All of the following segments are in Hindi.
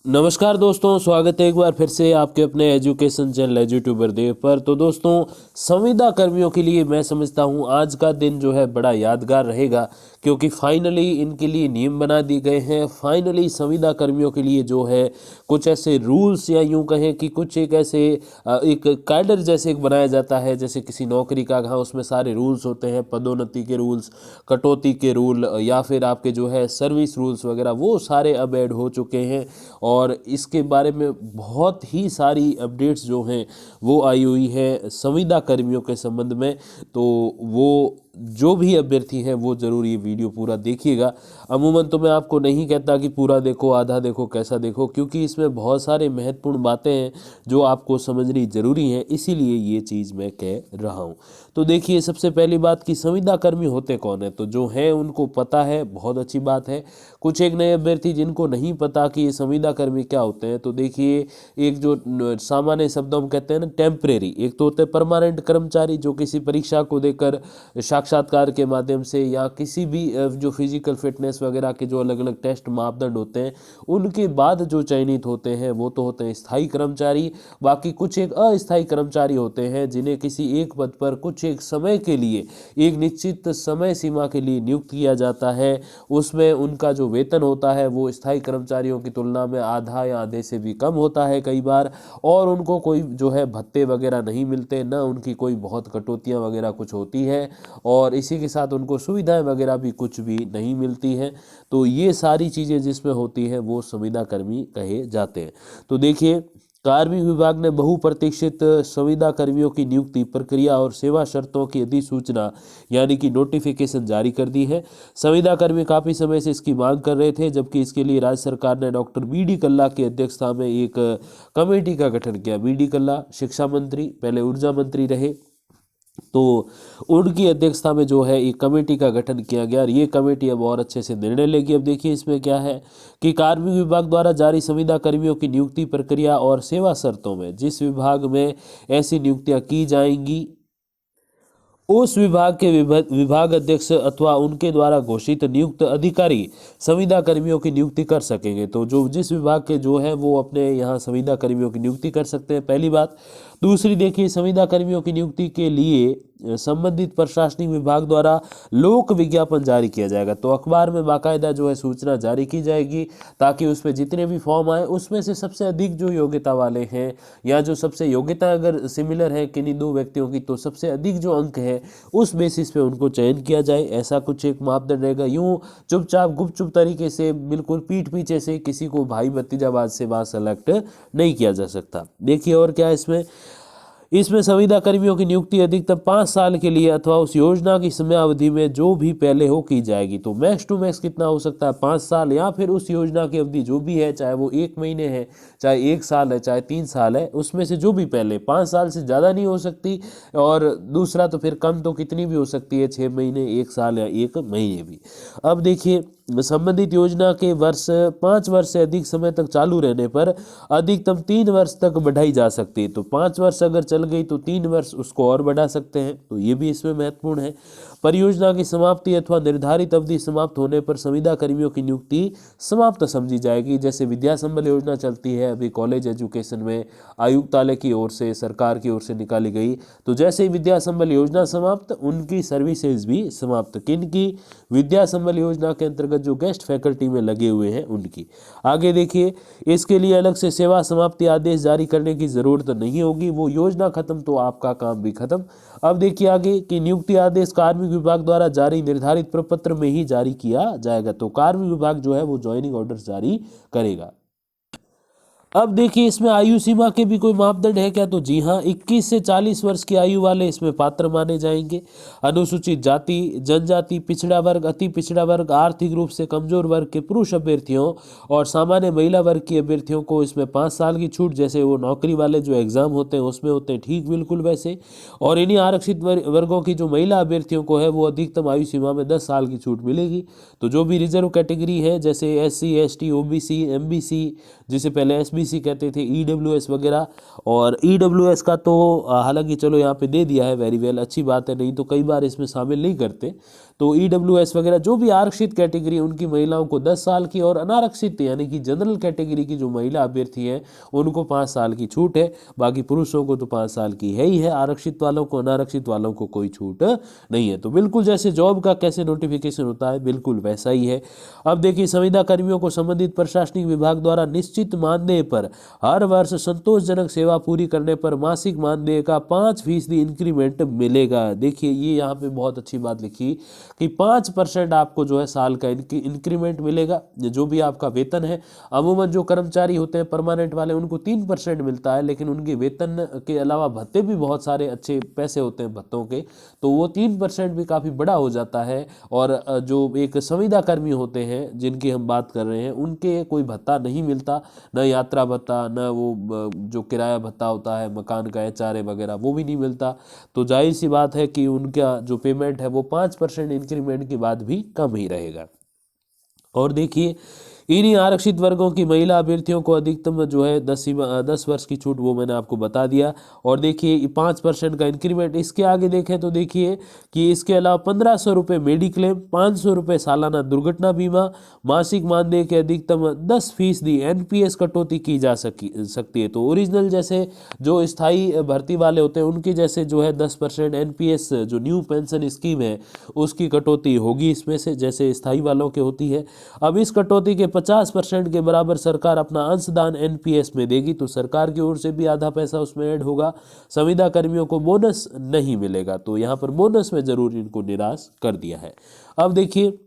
नमस्कार दोस्तों, स्वागत है एक बार फिर से आपके अपने एजुकेशन चैनल एजुट्यूबर देव पर। तो दोस्तों, संविदा कर्मियों के लिए मैं समझता हूँ आज का दिन जो है बड़ा यादगार रहेगा, क्योंकि फाइनली इनके लिए नियम बना दिए गए हैं। फाइनली संविदा कर्मियों के लिए जो है कुछ ऐसे रूल्स, या यूँ कहें कि कुछ एक ऐसे एक कैडर जैसे एक बनाया जाता है, जैसे किसी नौकरी का, हाँ उसमें सारे रूल्स होते हैं, पदोन्नति के रूल्स, कटौती के रूल, या फिर आपके जो है सर्विस रूल्स वगैरह, वो सारे अब ऐड हो चुके हैं। और इसके बारे में बहुत ही सारी अपडेट्स जो हैं वो आई हुई है संविदा कर्मियों के संबंध में। तो वो जो भी अभ्यर्थी हैं वो ज़रूर ये वीडियो पूरा देखिएगा। अमूमन तो मैं आपको नहीं कहता कि पूरा देखो, आधा देखो, कैसा देखो, क्योंकि इसमें बहुत सारे महत्वपूर्ण बातें हैं जो आपको समझनी ज़रूरी हैं, इसीलिए ये चीज़ मैं कह रहा हूँ। तो देखिए, सबसे पहली बात कि संविदा कर्मी होते कौन है, तो जो हैं उनको पता है, बहुत अच्छी बात है। कुछ एक नए अभ्यर्थी जिनको नहीं पता कि ये संविदा कर्मी क्या होते हैं, तो देखिए, एक जो सामान्य शब्दों में कहते हैं ना टेम्परेरी, एक तो होते हैं परमानेंट कर्मचारी जो किसी परीक्षा को देकर साक्षात्कार के माध्यम से, या किसी भी जो फिजिकल फिटनेस वगैरह के जो अलग अलग टेस्ट मापदंड होते हैं उनके बाद जो चयनित होते हैं वो तो होते हैं स्थायी कर्मचारी। बाकी कुछ एक अस्थायी कर्मचारी होते हैं जिन्हें किसी एक पद पर कुछ एक समय के लिए, एक निश्चित समय सीमा के लिए नियुक्त किया जाता है। उसमें उनका जो वेतन होता है वो स्थायी कर्मचारियों की तुलना में आधा या आधे से भी कम होता है कई बार, और उनको कोई जो है भत्ते वगैरह नहीं मिलते, ना उनकी कोई बहुत कटौतियाँ वगैरह कुछ होती है, और इसी के साथ उनको सुविधाएं वगैरह भी कुछ भी नहीं मिलती हैं। तो ये सारी चीज़ें जिसमें होती हैं वो संविदा कर्मी कहे जाते हैं। तो देखिए, कार्मिक विभाग ने बहुप्रतीक्षित संविदा कर्मियों की नियुक्ति प्रक्रिया और सेवा शर्तों की अधिसूचना यानी कि नोटिफिकेशन जारी कर दी है। संविदा कर्मी काफ़ी समय से इसकी मांग कर रहे थे, जबकि इसके लिए राज्य सरकार ने डॉक्टर बी.डी. कल्ला की अध्यक्षता में एक कमेटी का गठन किया। बी.डी. कल्ला शिक्षा मंत्री, पहले ऊर्जा मंत्री रहे, तो उनकी अध्यक्षता में जो है एक कमेटी का गठन किया गया, और ये कमेटी अब और अच्छे से निर्णय लेगी। अब देखिए इसमें क्या है कि कार्मिक विभाग द्वारा जारी संविदा कर्मियों की नियुक्ति प्रक्रिया और सेवा शर्तों में जिस विभाग में ऐसी नियुक्तियां की जाएंगी, उस विभाग के विभाग अध्यक्ष अथवा उनके द्वारा घोषित नियुक्त अधिकारी संविदा कर्मियों की नियुक्ति कर सकेंगे। तो जो जिस विभाग के जो है वो अपने यहाँ संविदा कर्मियों की नियुक्ति कर सकते हैं, पहली बात। दूसरी, देखिए, संविदा कर्मियों की नियुक्ति के लिए संबंधित प्रशासनिक विभाग द्वारा लोक विज्ञापन जारी किया जाएगा। तो अखबार में बाकायदा जो है सूचना जारी की जाएगी, ताकि उस पर जितने भी फॉर्म आए उसमें से सबसे अधिक जो योग्यता वाले हैं, या जो सबसे योग्यता अगर सिमिलर है किन्हीं दो व्यक्तियों की, तो सबसे अधिक जो अंक है उस बेसिस पे उनको चयन किया जाए, ऐसा कुछ एक मापदंड रहेगा। यूँ चुपचाप गुपचुप तरीके से, बिल्कुल पीठ पीछे से किसी को भाई भतीजाबाद से वहाँ सेलेक्ट नहीं किया जा सकता। देखिए और क्या है इसमें संविदा कर्मियों की नियुक्ति अधिकतम 5 साल के लिए अथवा उस योजना की समयावधि में जो भी पहले हो की जाएगी। तो मैक्स टू मैक्स कितना हो सकता है, 5 साल, या फिर उस योजना की अवधि जो भी है, चाहे वो 1 महीने है, चाहे 1 साल है, चाहे 3 साल है, उसमें से जो भी पहले, 5 साल से ज़्यादा नहीं हो सकती। और दूसरा तो फिर कम तो कितनी भी हो सकती है, 6 महीने, 1 साल या 1 महीने भी। अब देखिए, संबंधित योजना के 5 वर्ष से अधिक समय तक चालू रहने पर अधिकतम 3 वर्ष तक बढ़ाई जा सकती है। तो 5 वर्ष अगर चल गई तो 3 वर्ष उसको और बढ़ा सकते हैं, तो ये भी इसमें महत्वपूर्ण है। परियोजना की समाप्ति अथवा निर्धारित अवधि समाप्त होने पर संविदा कर्मियों की नियुक्ति समाप्त समझी जाएगी। जैसे विद्या संबल योजना चलती है अभी कॉलेज एजुकेशन में, आयुक्तालय की ओर से, सरकार की ओर से निकाली गई, तो जैसे ही विद्या संबल योजना समाप्त, उनकी सर्विसेज भी समाप्त। किन की? विद्या संबल योजना के अंतर्गत जो गेस्ट फैकल्टी में लगे हुए हैं उनकी। आगे देखिए, इसके लिए अलग से सेवा समाप्ति आदेश जारी करने की जरूरत नहीं होगी, वो योजना खत्म तो आपका काम भी खत्म। अब देखिए आगे कि नियुक्ति आदेश कार्मिक विभाग द्वारा जारी निर्धारित प्रपत्र में ही जारी किया जाएगा। तो कार्मिक विभाग जो है वो ज्वाइनिंग ऑर्डर जारी करेगा। अब देखिए, इसमें आयु सीमा के भी कोई मापदंड है क्या? तो जी हाँ, 21 से 40 वर्ष की आयु वाले इसमें पात्र माने जाएंगे। अनुसूचित जाति, जनजाति, पिछड़ा वर्ग, अति पिछड़ा वर्ग, आर्थिक रूप से कमजोर वर्ग के पुरुष अभ्यर्थियों और सामान्य महिला वर्ग की अभ्यर्थियों को इसमें 5 साल की छूट, जैसे वो नौकरी वाले जो एग्जाम होते हैं उसमें होते हैं, ठीक बिल्कुल वैसे। और इन्हीं आरक्षित वर्गों की जो महिला अभ्यर्थियों को है वो अधिकतम आयु सीमा में 10 साल की छूट मिलेगी। तो जो भी रिजर्व कैटेगरी है, जैसे SC, ST, OBC, MBC, जिसे पहले SBC कहते थे, EWS वगैरह, और EWS का तो हालांकि चलो यहाँ पे दे दिया है, वेरी वेल, अच्छी बात है, नहीं तो कई बार इसमें शामिल नहीं करते। तो ईडब्ल्यूएस वगैरह जो भी आरक्षित कैटेगरी उनकी महिलाओं को 10 साल की, और अनारक्षित यानी कि जनरल कैटेगरी की जो महिला अभ्यर्थी हैं उनको 5 साल की छूट है। बाकी पुरुषों को तो 5 साल की है ही है, आरक्षित वालों को, अनारक्षित वालों को कोई छूट नहीं है। तो बिल्कुल जैसे जॉब का कैसे नोटिफिकेशन होता है बिल्कुल वैसा ही है। अब देखिए, संविदा कर्मियों को संबंधित प्रशासनिक विभाग द्वारा निश्चित मानदेय पर हर वर्ष संतोषजनक सेवा पूरी करने पर मासिक मानदेय का 5% इंक्रीमेंट मिलेगा। देखिए ये यहाँ पे बहुत अच्छी बात लिखी कि 5% आपको जो है साल का इंक्रीमेंट मिलेगा। जो भी आपका वेतन है, अमूमन जो कर्मचारी होते हैं परमानेंट वाले उनको 3% मिलता है, लेकिन उनके वेतन के अलावा भत्ते भी बहुत सारे अच्छे पैसे होते हैं भत्तों के, तो वो 3% भी काफ़ी बड़ा हो जाता है। और जो एक संविदा कर्मी होते हैं जिनकी हम बात कर रहे हैं उनके कोई भत्ता नहीं मिलता, न यात्रा भत्ता, न वो जो किराया भत्ता होता है मकान का, HRA वगैरह, वो भी नहीं मिलता। तो जाहिर सी बात है कि उनका जो पेमेंट है वो 5% इंक्रीमेंट के बाद भी कम ही रहेगा। और देखिए, इन्हीं आरक्षित वर्गों की महिला अभ्यर्थियों को अधिकतम जो है 10 वर्ष की छूट, वो मैंने आपको बता दिया। और देखिए 5% का इंक्रीमेंट। इसके आगे देखें तो देखिए कि इसके अलावा 1500 रुपये मेडिक्लेम, 500 रुपये सालाना दुर्घटना बीमा, मासिक मानदेय के अधिकतम 10% NPS कटौती की जा सकती है। तो ओरिजिनल जैसे जो स्थायी भर्ती वाले होते हैं उनके जैसे जो है 10% NPS जो न्यू पेंशन स्कीम है उसकी कटौती होगी इसमें से, जैसे स्थायी वालों के होती है। अब इस कटौती के 50% के बराबर सरकार अपना अंशदान NPS में देगी, तो सरकार की ओर से भी आधा पैसा उसमें ऐड होगा। संविदा कर्मियों को बोनस नहीं मिलेगा, तो यहाँ पर बोनस में जरूर इनको निराश कर दिया है। अब देखिए,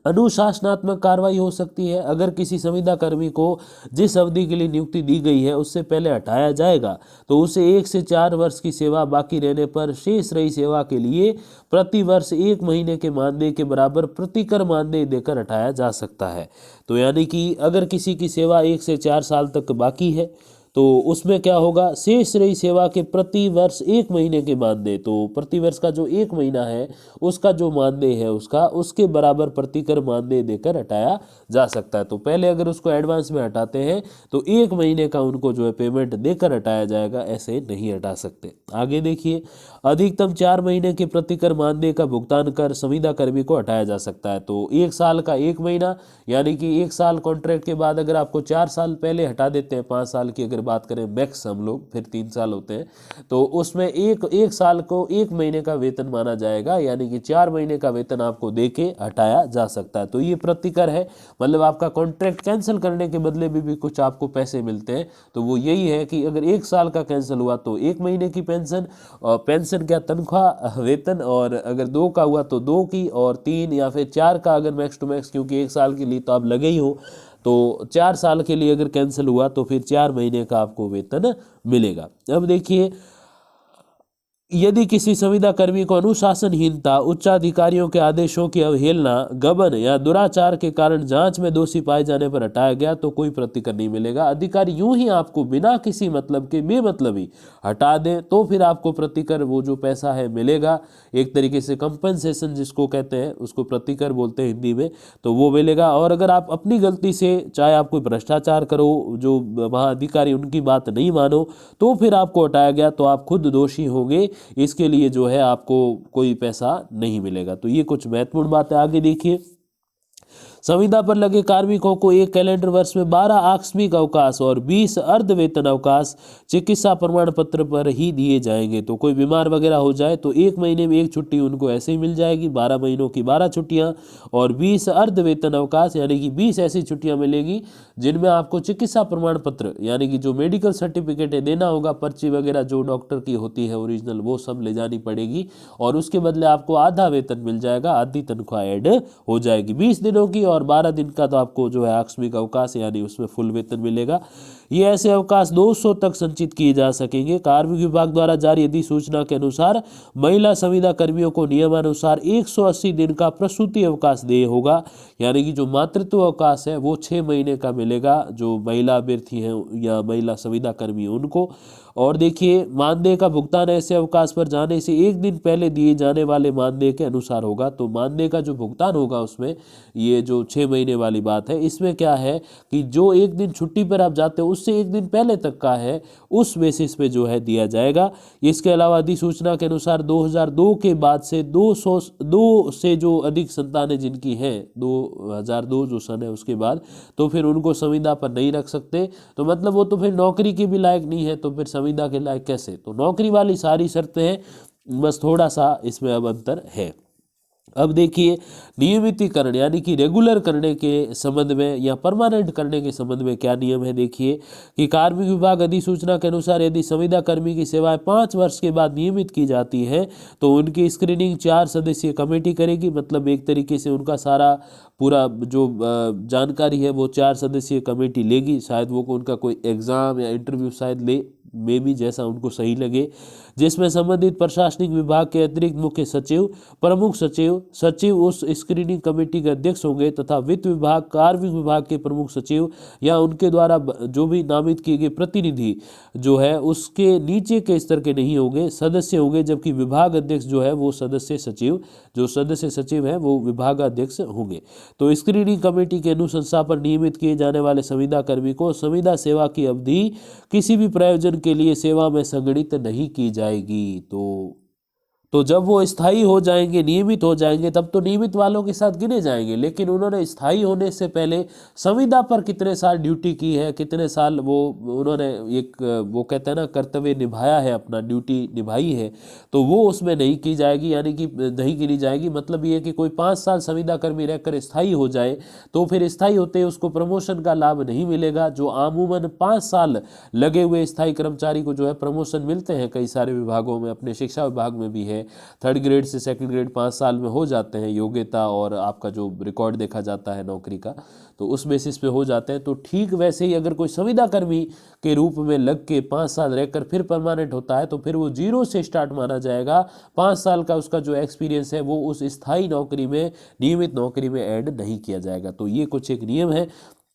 अनुशासनात्मक कार्रवाई हो सकती है। अगर किसी संविदा कर्मी को जिस अवधि के लिए नियुक्ति दी गई है उससे पहले हटाया जाएगा तो उसे 1 से 4 वर्ष की सेवा बाकी रहने पर शेष रही सेवा के लिए प्रति वर्ष 1 महीने के मानदेय के बराबर प्रतिकर मानदेय देकर हटाया जा सकता है। तो यानी कि अगर किसी की सेवा 1 से 4 साल तक बाकी है तो उसमें क्या होगा, शेष रही सेवा के प्रति वर्ष 1 महीने के मानदेय, तो प्रति वर्ष का जो 1 महीना है उसका जो मानदेय है उसके बराबर प्रतिकर मानदेय देकर हटाया जा सकता है। तो पहले अगर उसको एडवांस में हटाते हैं तो 1 महीने का उनको जो है पेमेंट देकर हटाया जाएगा, ऐसे नहीं हटा सकते। आगे देखिए, अधिकतम 4 महीने के प्रतिकर मानदेय का भुगतान कर संविदा कर्मी को हटाया जा सकता है। तो 1 साल का 1 महीना, यानी कि 1 साल कॉन्ट्रैक्ट के बाद अगर आपको 4 साल पहले हटा देते हैं, 5 साल की अगर बात करें मैक्स हम लोग, फिर 3 साल होते हैं, तो उसमें एक साल को 1 महीने का वेतन माना जाएगा, यानी कि 4 महीने का वेतन आपको देके हटाया जा सकता है। तो ये प्रतिकर है, मतलब आपका कॉन्ट्रैक्ट कैंसिल करने के बदले भी कुछ आपको पैसे मिलते हैं। तो वो यही है कि अगर 1 साल का कैंसिल हुआ तो 1 महीने की पेंशन, और पेंशन क्या, तनख्वाह, वेतन, और अगर 2 का हुआ तो 2 की, और 3 या फिर 4 का अगर मैक्स टू मैक्स, क्योंकि 1 साल के लिए तो आप लगे ही हो, तो 4 साल के लिए अगर कैंसिल हुआ तो फिर 4 महीने का आपको वेतन मिलेगा। अब देखिए, यदि किसी संविदा कर्मी को अनुशासनहीनता, उच्चाधिकारियों के आदेशों की अवहेलना, गबन या दुराचार के कारण जांच में दोषी पाए जाने पर हटाया गया तो कोई प्रतिकर नहीं मिलेगा। अधिकारी यूं ही आपको बिना किसी मतलब के बेमतलबी हटा दें तो फिर आपको प्रतिकर, वो जो पैसा है, मिलेगा। एक तरीके से कंपनसेशन जिसको कहते हैं, उसको प्रतिकर बोलते हैं हिंदी में, तो वो मिलेगा। और अगर आप अपनी गलती से, चाहे आप कोई भ्रष्टाचार करो, जो वहाँ अधिकारी उनकी बात नहीं मानो, तो फिर आपको हटाया गया तो आप खुद दोषी होंगे, इसके लिए जो है आपको कोई पैसा नहीं मिलेगा। तो ये कुछ महत्वपूर्ण बात है। आगे देखिए, संविदा पर लगे कार्मिकों को एक कैलेंडर वर्ष में 12 आकस्मिक अवकाश और 20 अर्ध वेतन अवकाश चिकित्सा प्रमाण पत्र पर ही दिए जाएंगे। तो कोई बीमार वगैरह हो जाए तो 1 महीने में 1 छुट्टी उनको ऐसे ही मिल जाएगी, 12 महीनों की 12 छुट्टियां, और 20 अर्ध वेतन अवकाश, यानी कि 20 ऐसी छुट्टियां मिलेगी जिनमें आपको चिकित्सा प्रमाण पत्र, यानी कि जो मेडिकल सर्टिफिकेट है देना होगा, पर्ची वगैरह जो डॉक्टर की होती है ओरिजिनल, वो सब ले जानी पड़ेगी, और उसके बदले आपको आधा वेतन मिल जाएगा, आधी तनख्वाह ऐड हो जाएगी। 20 दिनों की और 12 दिन का तो आपको जो है आकस्मिक अवकाश, यानी उसमें फुल वेतन मिलेगा। ये ऐसे अवकाश 200 तक संचित किए जा सकेंगे। कार्मिक विभाग द्वारा जारी अधिसूचना के अनुसार महिला संविदा कर्मियों को नियमानुसार 180 दिन का प्रसूति अवकाश देय होगा, यानी कि जो मातृत्व अवकाश है वो 6 महीने का मिलेगा जो महिला अभ्यर्थी हैं या महिला संविदा कर्मी उनको। और देखिए, मानदेय का भुगतान ऐसे अवकाश पर जाने से 1 दिन पहले दिए जाने वाले मानदेय के अनुसार होगा। तो मानदेय का जो भुगतान होगा उसमें, ये जो जो 6 महीने वाली बात है, इसमें क्या है कि जो एक दिन छुट्टी पर आप जाते हो उससे एक दिन पहले तक का है, उस बेसिस पे जो है दिया जाएगा। इसके अलावा अधिसूचना के अनुसार 2002 के बाद से 202 से जो अधिक संतानें जिनकी हैं 2002 जो सन है उसके बाद, तो फिर उनको संविदा पर नहीं रख सकते। तो मतलब वो तो फिर नौकरी के भी लायक नहीं है, तो फिर संविदा के लायक कैसे? तो नौकरी वाली सारी शर्तें हैं, बस थोड़ा सा इसमें अब अंतर है। अब देखिए नियमितीकरण यानी कि रेगुलर करने के संबंध में या परमानेंट करने के संबंध में क्या नियम है। देखिए कि कार्मिक विभाग अधिसूचना के अनुसार यदि संविदा कर्मी की सेवाएं 5 वर्ष के बाद नियमित की जाती है तो उनकी स्क्रीनिंग 4 सदस्यीय कमेटी करेगी। मतलब एक तरीके से उनका सारा पूरा जो जानकारी है वो 4 सदस्यीय कमेटी लेगी। शायद वो उनका कोई एग्ज़ाम या इंटरव्यू शायद ले, में भी जैसा उनको सही लगे, जिसमें संबंधित प्रशासनिक विभाग के अतिरिक्त मुख्य सचिव, प्रमुख सचिव, सचिव उस स्क्रीनिंग कमेटी के अध्यक्ष होंगे तथा वित्त विभाग, कार्मिक विभाग के प्रमुख सचिव या उनके द्वारा जो भी नामित किए गए प्रतिनिधि जो है उसके नीचे के स्तर के नहीं होंगे, सदस्य होंगे। जबकि विभाग अध्यक्ष जो है वो सदस्य सचिव, जो सदस्य सचिव है वो विभागाध्यक्ष होंगे। तो स्क्रीनिंग कमेटी के अनुशंसा पर नियमित किए जाने वाले संविदा कर्मी को संविदा सेवा की अवधि किसी भी प्रयोजन के लिए सेवा में संगठित नहीं की जाएगी। तो जब वो स्थायी हो जाएंगे, नियमित हो जाएंगे, तब तो नियमित वालों के साथ गिने जाएंगे। लेकिन उन्होंने स्थायी होने से पहले संविदा पर कितने साल ड्यूटी की है, कितने साल वो उन्होंने एक वो कहते हैं ना कर्तव्य निभाया है, अपना ड्यूटी निभाई है, तो वो उसमें नहीं की जाएगी, यानी कि नहीं गिनी जाएगी। मतलब ये कि कोई 5 साल संविदा कर्मी रहकर स्थायी हो जाए तो फिर स्थायी होते ही उसको प्रमोशन का लाभ नहीं मिलेगा। जो आमूमन 5 साल लगे हुए स्थायी कर्मचारी को जो है प्रमोशन मिलते हैं कई सारे विभागों में, अपने शिक्षा विभाग में भी है, 3rd ग्रेड से 2nd ग्रेड 5 साल में हो जाते हैं, योग्यता और आपका जो रिकॉर्ड देखा जाता है नौकरी का, तो उस बेसिस पे हो जाते हैं। तो ठीक वैसे ही अगर कोई संविदा कर्मी के रूप में लग के 5 साल रहकर फिर परमानेंट होता है तो फिर वो 0 से स्टार्ट माना जाएगा। 5 साल का उसका जो एक्सपीरियंस है वो उस स्थायी नौकरी में, नियमित नौकरी में ऐड नहीं किया जाएगा। तो ये कुछ एक नियम है।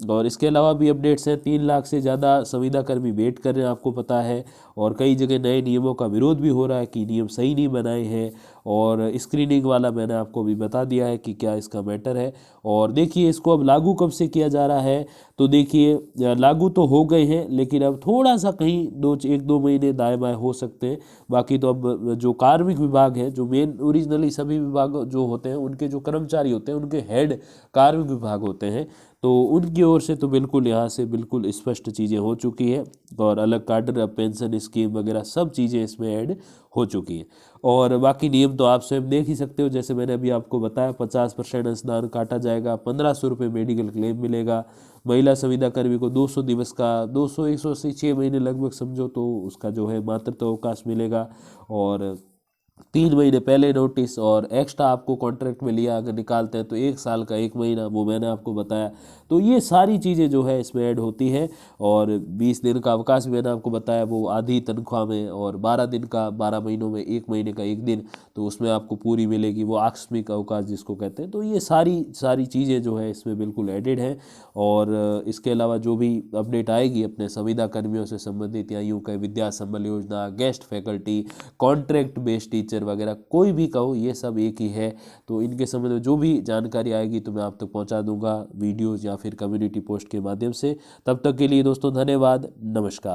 और इसके अलावा भी अपडेट्स हैं। 3 लाख से ज़्यादा संविदा कर्मी वेट कर रहे हैं, आपको पता है। और कई जगह नए नियमों का विरोध भी हो रहा है कि नियम सही नहीं बनाए हैं। और स्क्रीनिंग वाला मैंने आपको भी बता दिया है कि क्या इसका मैटर है। और देखिए इसको अब लागू कब से किया जा रहा है, तो देखिए लागू तो हो गए हैं, लेकिन अब थोड़ा सा कहीं 1-2 महीने दाएं बाएं हो सकते हैं। बाकी तो अब जो कार्मिक विभाग है, जो मेन ओरिजिनली सभी विभाग जो होते हैं उनके जो कर्मचारी होते हैं उनके हेड कार्मिक विभाग होते हैं, तो उनकी ओर से तो बिल्कुल यहाँ से बिल्कुल स्पष्ट चीज़ें हो चुकी है। और अलग काडर, पेंशन स्कीम वगैरह सब चीज़ें इसमें ऐड हो चुकी हैं। और बाकी नियम तो आप स्वयं देख ही सकते हो। जैसे मैंने अभी आपको बताया 50% अंशदान काटा जाएगा, 1500 रुपये मेडिकल क्लेम मिलेगा। महिला संविदा कर्मी को 200 दिवस का 200 180 6 महीने लगभग समझो तो उसका जो है मातृत्व अवकाश मिलेगा। और 3 महीने पहले नोटिस, और एक्स्ट्रा आपको कॉन्ट्रैक्ट में लिया अगर निकालते हैं तो 1 साल का 1 महीना, वो मैंने आपको बताया। तो ये सारी चीज़ें जो है इसमें ऐड होती है। और 20 दिन का अवकाश भी मैंने आपको बताया, वो आधी तनख्वाह में, और 12 दिन का 12 महीनों में 1 महीने का 1 दिन, तो उसमें आपको पूरी मिलेगी, वो आकस्मिक अवकाश जिसको कहते हैं। तो ये सारी चीज़ें जो है इसमें बिल्कुल एडेड है। और इसके अलावा जो भी अपडेट आएगी अपने संविदा कर्मियों से संबंधित, या यूँ कहें विद्या संबल योजना, guest faculty, contract based teacher वगैरह, कोई भी कहो, ये सब एक ही है। तो इनके संबंध में जो भी जानकारी आएगी तो मैं आप तक पहुंचा दूंगा वीडियोज़ या फिर कम्युनिटी पोस्ट के माध्यम से। तब तक के लिए दोस्तों धन्यवाद, नमस्कार।